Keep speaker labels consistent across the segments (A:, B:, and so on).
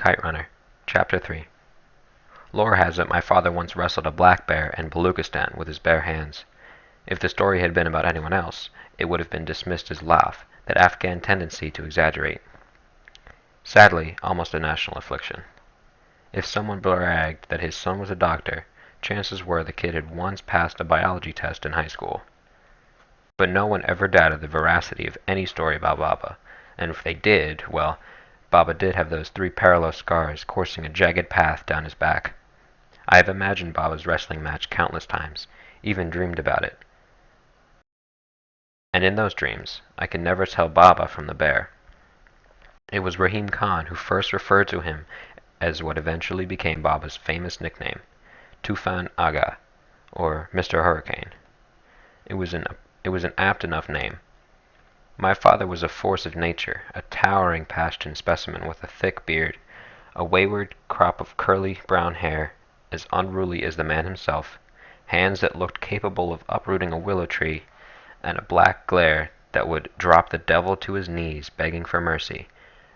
A: Kite Runner, Chapter 3. Lore has it my father once wrestled a black bear in Baluchistan with his bare hands. If the story had been about anyone else, it would have been dismissed as laugh, that Afghan tendency to exaggerate. Sadly, almost a national affliction. If someone bragged that his son was a doctor, chances were the kid had once passed a biology test in high school. But no one ever doubted the veracity of any story about Baba, and if they did, well, Baba did have those 3 parallel scars coursing a jagged path down his back. I have imagined Baba's wrestling match countless times, even dreamed about it. And in those dreams, I could never tell Baba from the bear. It was Rahim Khan who first referred to him as what eventually became Baba's famous nickname, Tufan Aga, or Mr. Hurricane. It was an apt enough name. My father was a force of nature, a towering Pashtun specimen with a thick beard, a wayward crop of curly brown hair, as unruly as the man himself, hands that looked capable of uprooting a willow tree, and a black glare that would drop the devil to his knees begging for mercy,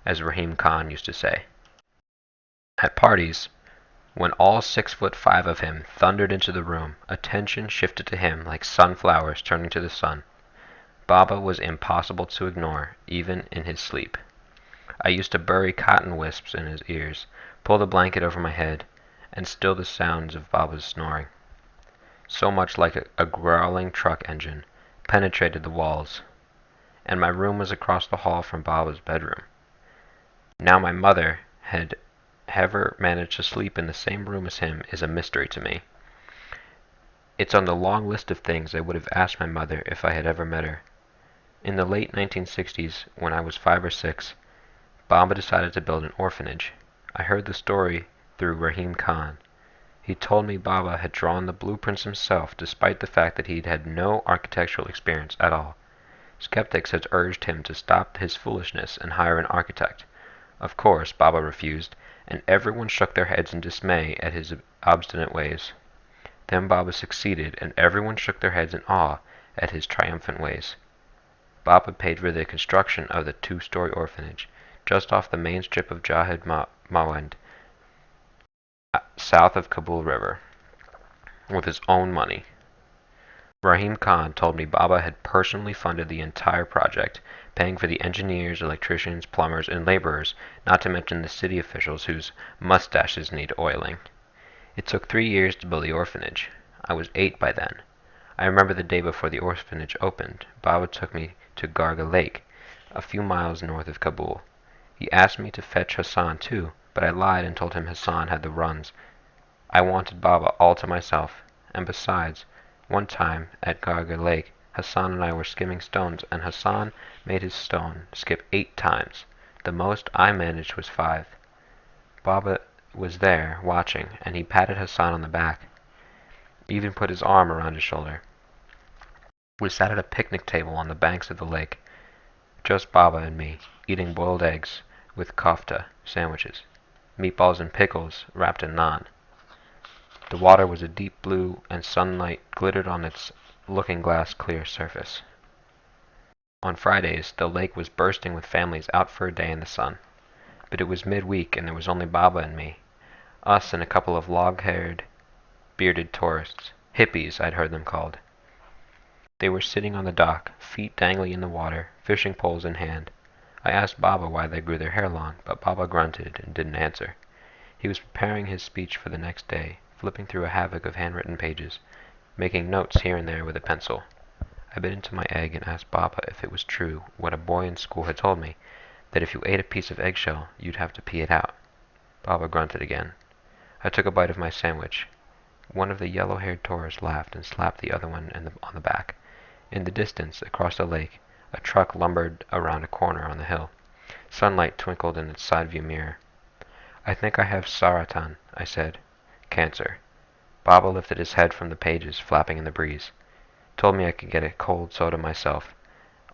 A: as Rahim Khan used to say. At parties, when all 6'5" of him thundered into the room, attention shifted to him like sunflowers turning to the sun. Baba was impossible to ignore, even in his sleep. I used to bury cotton wisps in his ears, pull the blanket over my head, and still the sounds of Baba's snoring, so much like a growling truck engine, penetrated the walls, and my room was across the hall from Baba's bedroom. Now my mother had ever managed to sleep in the same room as him is a mystery to me. It's on the long list of things I would have asked my mother if I had ever met her. In the late 1960s, when I was 5 or 6, Baba decided to build an orphanage. I heard the story through Rahim Khan. He told me Baba had drawn the blueprints himself despite the fact that he'd had no architectural experience at all. Skeptics had urged him to stop his foolishness and hire an architect. Of course, Baba refused, and everyone shook their heads in dismay at his obstinate ways. Then Baba succeeded, and everyone shook their heads in awe at his triumphant ways. Baba paid for the construction of the 2-story orphanage, just off the main strip of Jahid Mawand, south of Kabul River, with his own money. Rahim Khan told me Baba had personally funded the entire project, paying for the engineers, electricians, plumbers, and laborers, not to mention the city officials whose mustaches need oiling. It took 3 years to build the orphanage. I was 8 by then. I remember the day before the orphanage opened, Baba took me to Garga Lake, a few miles north of Kabul. He asked me to fetch Hassan too, but I lied and told him Hassan had the runs. I wanted Baba all to myself, and besides, one time at Garga Lake, Hassan and I were skimming stones, and Hassan made his stone skip 8 times. The most I managed was 5. Baba was there, watching, and he patted Hassan on the back, even put his arm around his shoulder. We sat at a picnic table on the banks of the lake, just Baba and me, eating boiled eggs with kofta sandwiches, meatballs and pickles wrapped in naan. The water was a deep blue, and sunlight glittered on its looking-glass clear surface. On Fridays, the lake was bursting with families out for a day in the sun. But it was midweek, and there was only Baba and me, us and a couple of log-haired, bearded tourists, hippies I'd heard them called. They were sitting on the dock, feet dangling in the water, fishing poles in hand. I asked Baba why they grew their hair long, but Baba grunted and didn't answer. He was preparing his speech for the next day, flipping through a havoc of handwritten pages, making notes here and there with a pencil. I bit into my egg and asked Baba if it was true what a boy in school had told me, that if you ate a piece of eggshell, you'd have to pee it out. Baba grunted again. I took a bite of my sandwich. One of the yellow-haired tourists laughed and slapped the other one on the back. In the distance, across the lake, a truck lumbered around a corner on the hill. Sunlight twinkled in its side-view mirror. "I think I have saratan," I said. "Cancer." Baba lifted his head from the pages, flapping in the breeze. Told me I could get a cold soda myself.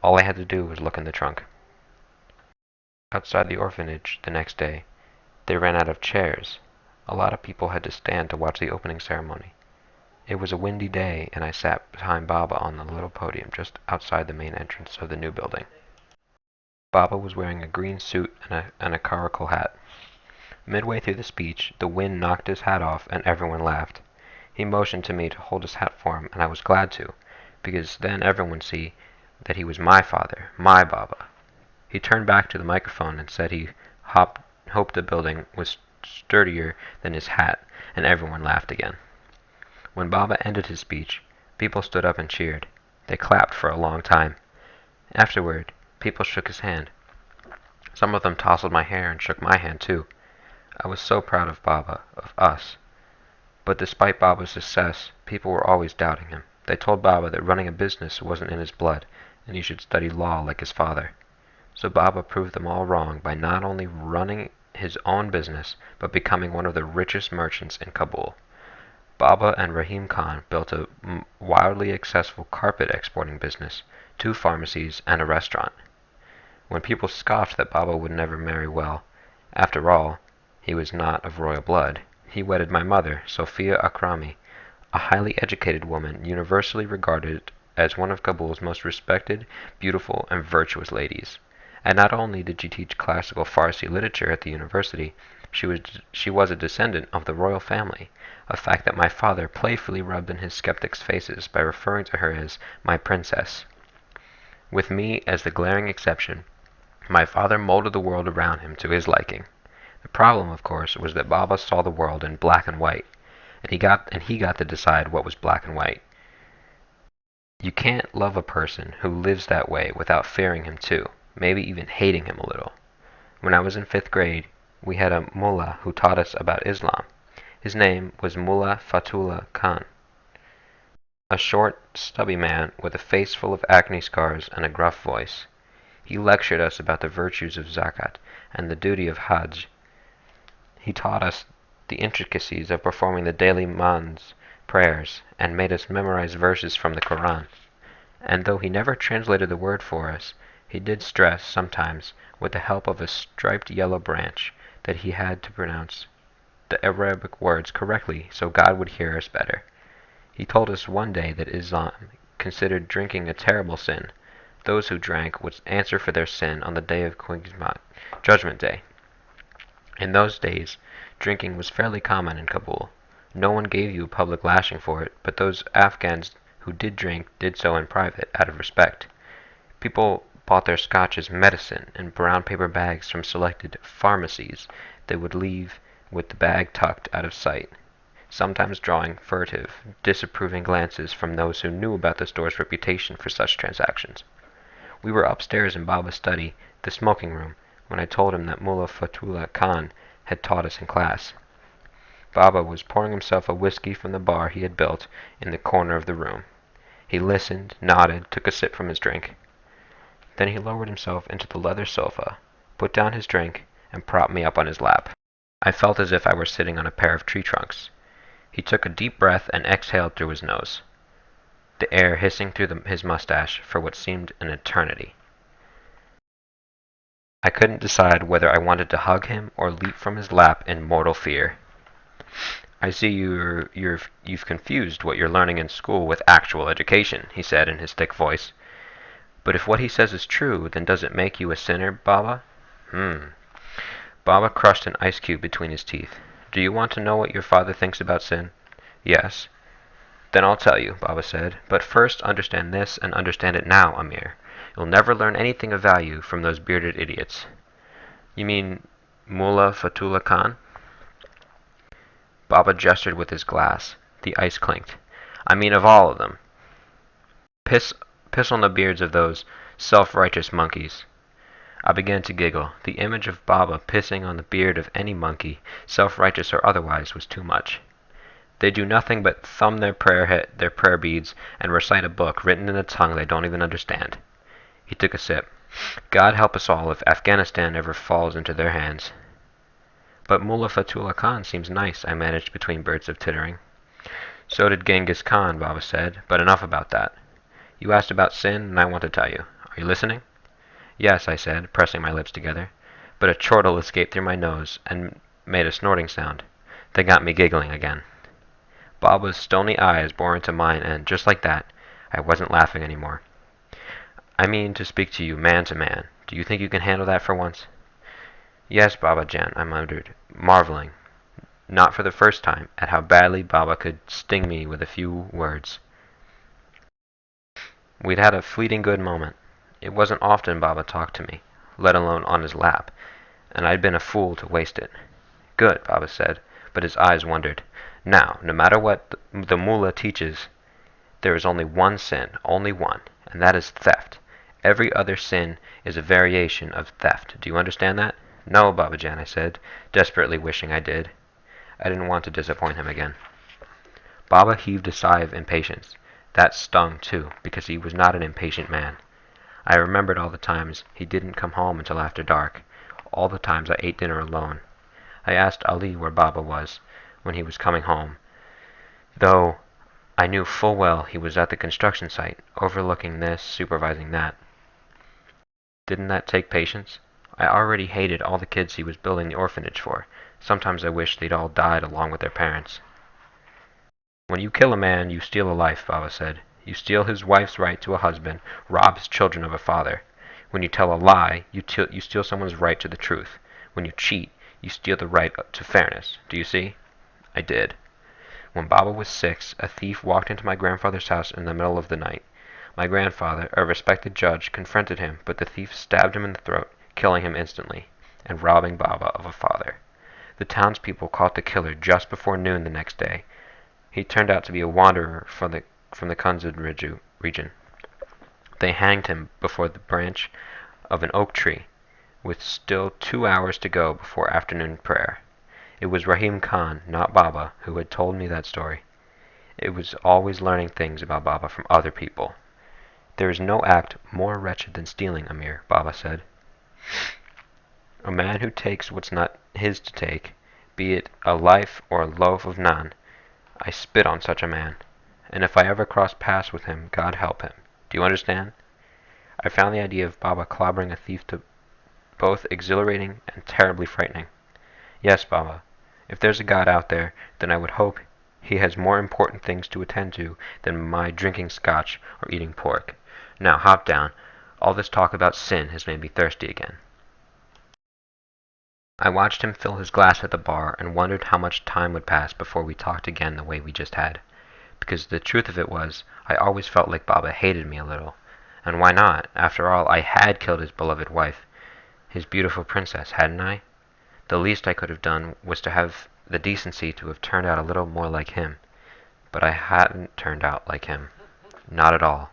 A: All I had to do was look in the trunk. Outside the orphanage the next day, they ran out of chairs. A lot of people had to stand to watch the opening ceremony. It was a windy day, and I sat behind Baba on the little podium just outside the main entrance of the new building. Baba was wearing a green suit and a caracal hat. Midway through the speech, the wind knocked his hat off and everyone laughed. He motioned to me to hold his hat for him, and I was glad to, because then everyone would see that he was my father, my Baba. He turned back to the microphone and said he hoped the building was sturdier than his hat, and everyone laughed again. When Baba ended his speech, people stood up and cheered. They clapped for a long time. Afterward, people shook his hand. Some of them tousled my hair and shook my hand too. I was so proud of Baba, of us. But despite Baba's success, people were always doubting him. They told Baba that running a business wasn't in his blood, and he should study law like his father. So Baba proved them all wrong by not only running his own business, but becoming one of the richest merchants in Kabul. Baba and Rahim Khan built a wildly successful carpet exporting business, 2 pharmacies, and a restaurant. When people scoffed that Baba would never marry well, after all, he was not of royal blood, he wedded my mother, Sophia Akrami, a highly educated woman universally regarded as one of Kabul's most respected, beautiful, and virtuous ladies. And not only did she teach classical Farsi literature at the university, she was a descendant of the royal family, a fact that my father playfully rubbed in his skeptics' faces by referring to her as my princess. With me as the glaring exception, my father molded the world around him to his liking. The problem, of course, was that Baba saw the world in black and white, and he got to decide what was black and white. You can't love a person who lives that way without fearing him too, maybe even hating him a little. When I was in 5th grade, we had a mullah who taught us about Islam. His name was Mullah Fatullah Khan, a short, stubby man with a face full of acne scars and a gruff voice. He lectured us about the virtues of zakat and the duty of hajj. He taught us the intricacies of performing the daily manz prayers and made us memorize verses from the Quran. And though he never translated the word for us, he did stress sometimes, with the help of a striped yellow branch, that he had to pronounce the Arabic words correctly so God would hear us better. He told us one day that Islam considered drinking a terrible sin. Those who drank would answer for their sin on the day of Qiyamah, Judgment Day. In those days, drinking was fairly common in Kabul. No one gave you a public lashing for it, but those Afghans who did drink did so in private, out of respect. People bought their scotch as medicine in brown paper bags from selected pharmacies. They would leave with the bag tucked out of sight, sometimes drawing furtive, disapproving glances from those who knew about the store's reputation for such transactions. We were upstairs in Baba's study, the smoking room, when I told him that Mullah Fatullah Khan had taught us in class. Baba was pouring himself a whiskey from the bar he had built in the corner of the room. He listened, nodded, took a sip from his drink. Then he lowered himself into the leather sofa, put down his drink, and propped me up on his lap. I felt as if I were sitting on a pair of tree trunks. He took a deep breath and exhaled through his nose, the air hissing through his mustache for what seemed an eternity. I couldn't decide whether I wanted to hug him or leap from his lap in mortal fear. I see you've confused what you're learning in school with actual education, he said in his thick voice. But if what he says is true, then does it make you a sinner, Baba? Baba crushed an ice cube between his teeth. Do you want to know what your father thinks about sin? Yes. Then I'll tell you, Baba said. But first understand this, and understand it now, Amir. You'll never learn anything of value from those bearded idiots. You mean Mullah Fatullah Khan? Baba gestured with his glass. The ice clinked. I mean of all of them. Piss on the beards of those self-righteous monkeys. I began to giggle. The image of Baba pissing on the beard of any monkey, self-righteous or otherwise, was too much. They do nothing but thumb their prayer beads and recite a book written in a tongue they don't even understand. He took a sip. God help us all if Afghanistan ever falls into their hands. But Mullah Fatullah Khan seems nice, I managed between bursts of tittering. So did Genghis Khan, Baba said, but enough about that. You asked about sin, and I want to tell you. Are you listening? Yes, I said, pressing my lips together. But a chortle escaped through my nose and made a snorting sound. They got me giggling again. Baba's stony eyes bore into mine, and just like that, I wasn't laughing anymore. I mean to speak to you man to man. Do you think you can handle that for once? Yes, Baba Jan, I muttered, marveling, not for the first time, at how badly Baba could sting me with a few words. We'd had a fleeting good moment. It wasn't often Baba talked to me, let alone on his lap, and I'd been a fool to waste it. Good, Baba said, but his eyes wondered. Now, no matter what the mullah teaches, there is only one sin, only one, and that is theft. Every other sin is a variation of theft. Do you understand that? No, Babajan, I said, desperately wishing I did. I didn't want to disappoint him again. Baba heaved a sigh of impatience. That stung, too, because he was not an impatient man. I remembered all the times he didn't come home until after dark, all the times I ate dinner alone. I asked Ali where Baba was when he was coming home, though I knew full well he was at the construction site, overlooking this, supervising that. Didn't that take patience? I already hated all the kids he was building the orphanage for. Sometimes I wished they'd all died along with their parents. When you kill a man, you steal a life, Baba said. You steal his wife's right to a husband, rob his children of a father. When you tell a lie, you steal someone's right to the truth. When you cheat, you steal the right to fairness. Do you see? I did. When Baba was 6, a thief walked into my grandfather's house in the middle of the night. My grandfather, a respected judge, confronted him, but the thief stabbed him in the throat, killing him instantly, and robbing Baba of a father. The townspeople caught the killer just before noon the next day. He turned out to be a wanderer from the Kunzad region. They hanged him before the branch of an oak tree, with still 2 hours to go before afternoon prayer. It was Rahim Khan, not Baba, who had told me that story. It was always learning things about Baba from other people. There is no act more wretched than stealing, Amir, Baba said. A man who takes what's not his to take, be it a life or a loaf of naan, I spit on such a man. And if I ever cross paths with him, God help him. Do you understand? I found the idea of Baba clobbering a thief to both exhilarating and terribly frightening. Yes, Baba. If there's a God out there, then I would hope he has more important things to attend to than my drinking scotch or eating pork. Now, hop down. All this talk about sin has made me thirsty again. I watched him fill his glass at the bar and wondered how much time would pass before we talked again the way we just had. Because the truth of it was, I always felt like Baba hated me a little. And why not? After all, I had killed his beloved wife, his beautiful princess, hadn't I? The least I could have done was to have the decency to have turned out a little more like him. But I hadn't turned out like him. Not at all.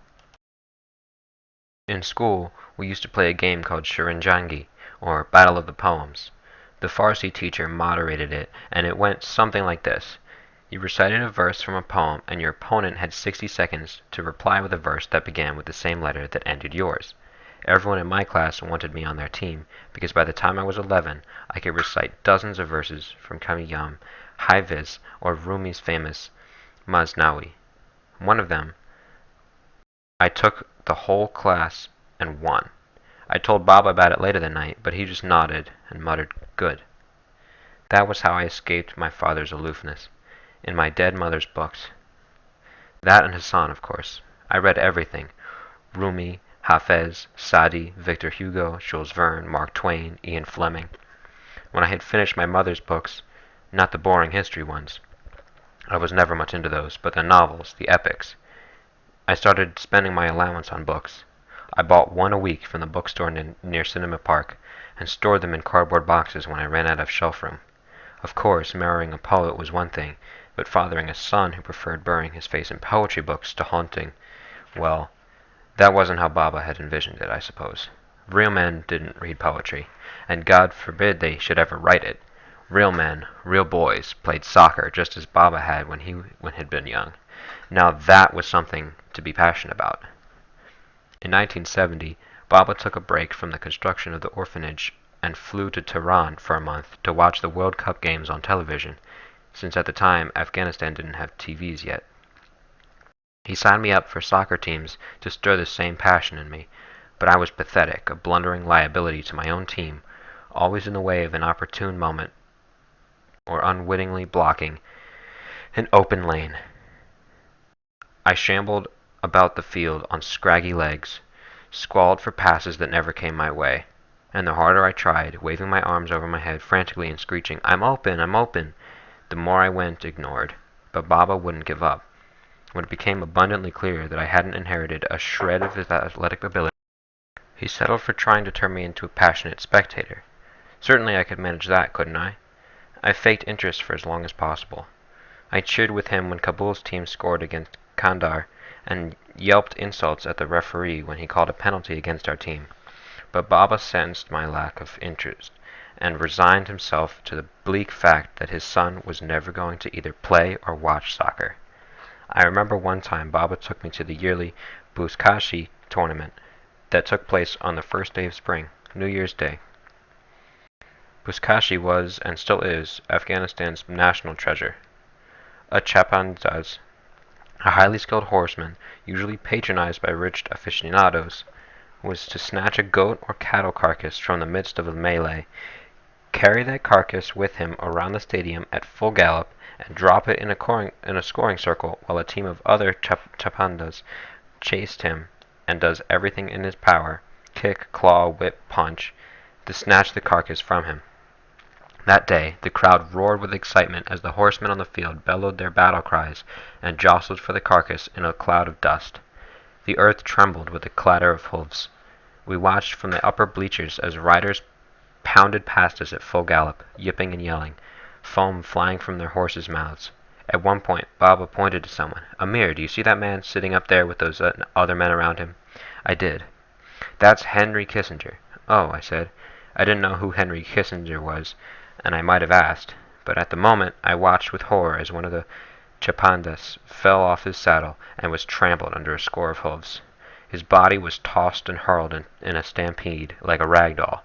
A: In school, we used to play a game called Sharanjangi, or Battle of the Poems. The Farsi teacher moderated it, and it went something like this. You recited a verse from a poem, and your opponent had 60 seconds to reply with a verse that began with the same letter that ended yours. Everyone in my class wanted me on their team, because by the time I was 11, I could recite dozens of verses from Kamiyam, Hafiz, or Rumi's famous Masnawi. One of them, I took the whole class and won. I told Baba about it later that night, but he just nodded and muttered, "Good." That was how I escaped my father's aloofness, in my dead mother's books. That and Hassan, of course. I read everything. Rumi, Hafez, Sadi, Victor Hugo, Jules Verne, Mark Twain, Ian Fleming. When I had finished my mother's books, not the boring history ones, I was never much into those, but the novels, the epics, I started spending my allowance on books. I bought one a week from the bookstore near Cinema Park, and stored them in cardboard boxes when I ran out of shelf room. Of course, marrying a poet was one thing, but fathering a son who preferred burying his face in poetry books to haunting, well, that wasn't how Baba had envisioned it, I suppose. Real men didn't read poetry, and God forbid they should ever write it. Real men, real boys, played soccer just as Baba had when he'd been young. Now that was something to be passionate about. In 1970, Baba took a break from the construction of the orphanage and flew to Tehran for a month to watch the World Cup games on television, since at the time Afghanistan didn't have TVs yet. He signed me up for soccer teams to stir the same passion in me, but I was pathetic, a blundering liability to my own team, always in the way of an opportune moment or unwittingly blocking an open lane. I shambled about the field on scraggy legs, squalled for passes that never came my way. And the harder I tried, waving my arms over my head frantically and screeching, "I'm open! I'm open!" the more I went ignored. But Baba wouldn't give up. When it became abundantly clear that I hadn't inherited a shred of his athletic ability, he settled for trying to turn me into a passionate spectator. Certainly I could manage that, couldn't I? I faked interest for as long as possible. I cheered with him when Kabul's team scored against Kandahar, and yelped insults at the referee when he called a penalty against our team. But Baba sensed my lack of interest, and resigned himself to the bleak fact that his son was never going to either play or watch soccer. I remember one time Baba took me to the yearly Buzkashi tournament that took place on the first day of spring, New Year's Day. Buzkashi was, and still is, Afghanistan's national treasure. A chapandaz, a highly skilled horseman, usually patronized by rich aficionados, was to snatch a goat or cattle carcass from the midst of a melee, carry that carcass with him around the stadium at full gallop, and drop it in a scoring circle while a team of other chapandas chased him, and does everything in his power, kick, claw, whip, punch, to snatch the carcass from him. That day, the crowd roared with excitement as the horsemen on the field bellowed their battle cries and jostled for the carcass in a cloud of dust. The earth trembled with the clatter of hoofs. We watched from the upper bleachers as riders pounded past us at full gallop, yipping and yelling, foam flying from their horses' mouths. At one point, Baba pointed to someone. "Amir, do you see that man sitting up there with those other men around him?" I did. "That's Henry Kissinger." "Oh," I said. I didn't know who Henry Kissinger was, and I might have asked, but at the moment I watched with horror as one of the chapandas fell off his saddle and was trampled under a score of hoofs. His body was tossed and hurled in a stampede, like a rag doll,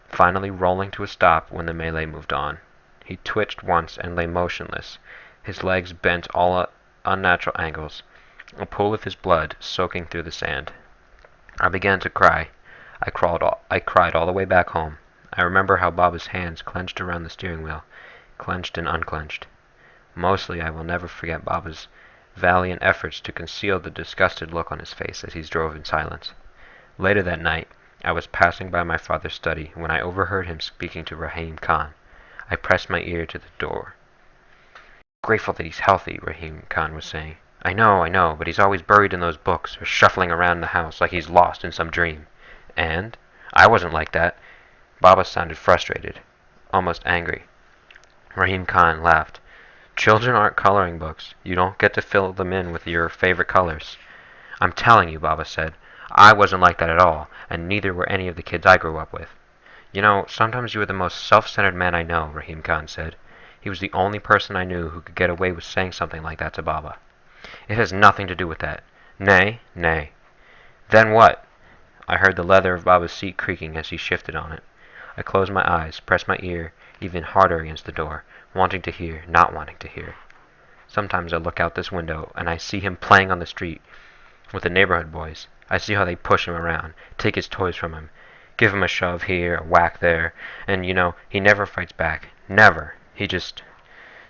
A: finally rolling to a stop when the melee moved on. He twitched once and lay motionless, his legs bent all at unnatural angles, a pool of his blood soaking through the sand. I began to cry. I cried all the way back home. I remember how Baba's hands clenched around the steering wheel, clenched and unclenched. Mostly I will never forget Baba's valiant efforts to conceal the disgusted look on his face as he drove in silence. Later that night, I was passing by my father's study when I overheard him speaking to Rahim Khan. I pressed my ear to the door. "Grateful that he's healthy," Rahim Khan was saying. I know, but he's always buried in those books, or shuffling around the house like he's lost in some dream." "And? I wasn't like that." Baba sounded frustrated, almost angry. Rahim Khan laughed. "Children aren't coloring books. You don't get to fill them in with your favorite colors." "I'm telling you," Baba said, "I wasn't like that at all, and neither were any of the kids I grew up with." "You know, sometimes you are the most self-centered man I know," Rahim Khan said. He was the only person I knew who could get away with saying something like that to Baba. "It has nothing to do with that." "Nay." "Then what?" I heard the leather of Baba's seat creaking as he shifted on it. I closed my eyes, pressed my ear even harder against the door, wanting to hear, not wanting to hear. Sometimes I look out this window, and I see him playing on the street with the neighborhood boys. I see how they push him around, take his toys from him, give him a shove here, a whack there, and, he never fights back. Never. He just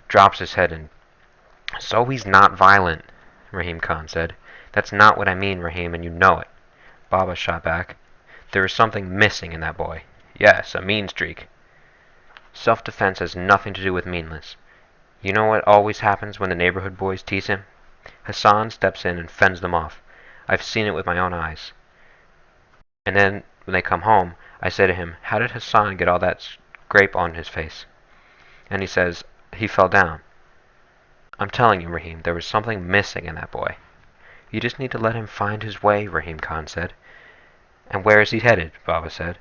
A: drops his head and... "So he's not violent," Rahim Khan said. "That's not what I mean, Rahim, and you know it." Baba shot back. "There is something missing in that boy. Yes, a mean streak." "Self-defense has nothing to do with meanness. You know what always happens when the neighborhood boys tease him? Hassan steps in and fends them off. I've seen it with my own eyes. And then, when they come home, I say to him, 'How did Hassan get all that scrape on his face?' And he says, 'He fell down.' I'm telling you, Rahim, there was something missing in that boy." "You just need to let him find his way," Rahim Khan said. "And where is he headed?" Baba said.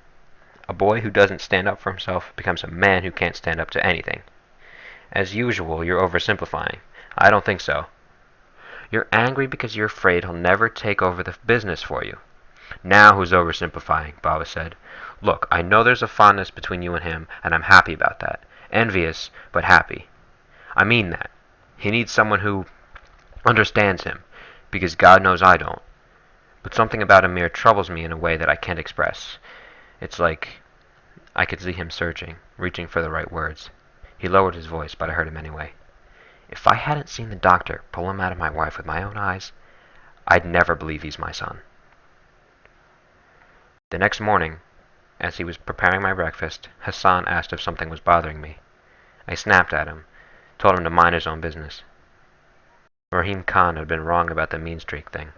A: "A boy who doesn't stand up for himself becomes a man who can't stand up to anything." "As usual, you're oversimplifying." "I don't think so." "You're angry because you're afraid he'll never take over the business for you." "Now who's oversimplifying?" Baba said. "Look, I know there's a fondness between you and him, and I'm happy about that. Envious, but happy. I mean that. He needs someone who understands him, because God knows I don't. But something about Amir troubles me in a way that I can't express. It's like..." I could see him searching, reaching for the right words. He lowered his voice, but I heard him anyway. "If I hadn't seen the doctor pull him out of my wife with my own eyes, I'd never believe he's my son." The next morning, As he was preparing my breakfast, Hassan asked if something was bothering me. I snapped at him, told him to mind his own business. Rahim Khan had been wrong about the mean streak thing.